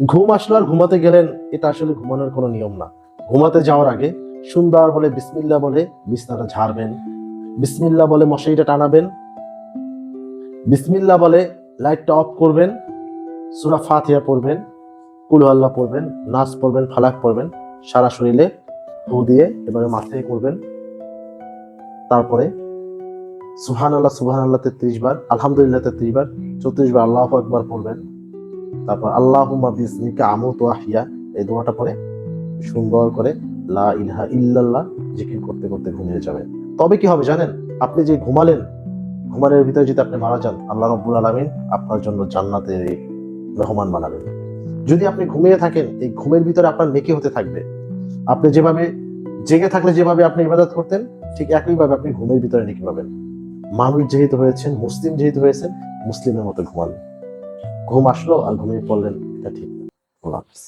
ঘুম আসলো আর ঘুমাতে গেলেন, এটা আসলে ঘুমানোর কোনো নিয়ম না। ঘুমাতে যাওয়ার আগে সুন্দর বলে বিসমিল্লাহ বলে বিছনাটা ঝাড়বেন, বিসমিল্লাহ বলে মশারিটা টানাবেন, বিসমিল্লাহ বলে লাইটটা অফ করবেন, সূরা ফাতিহা পড়বেন, কুল আল্লাহ পড়বেন, নাস পড়বেন, ফালাক পড়বেন, সারা শরীরে ফু দিয়ে এবারে মাথায় করবেন। তারপরে সুবহান আল্লাহ 33 বার, আলহামদুলিল্লাহ 33 বার, 34 বার আল্লাহু আকবার পড়বেন। তারপর আল্লাহুম্মা বিসমিকা আমুতু ওয়া আহইয়া, এই দোয়াটা পড়ে সুন্দর করে লা ইলাহা ইল্লাল্লাহ জিকির করতে করতে ঘুমিয়ে যাবেন। তবে কি হবে জানেন? আপনি যে ঘুমালেন, ঘুমানোর ভিতরে যদি আপনি মারা যান, আল্লাহ রাব্বুল আলামিন আপনার জন্য জান্নাতের মেহমান বানাবেন। যদি আপনি ঘুমিয়ে থাকেন, এই ঘুমের ভিতরে আপনার নেকি হতে থাকবে। আপনি যেভাবে জেগে থাকলে যেভাবে আপনি ইবাদত করতেন, ঠিক একইভাবে আপনি ঘুমের ভিতরে নেকি পাবেন। মানুষ যেহেতু হয়েছেন, মুসলিম যেহেতু হয়েছেন, মুসলিমের মতো ঘুমান। ঘুম আসলো আর ঘুমিয়ে পড়লেন, এটা ঠিক না। আল্লাহ হাফেজ।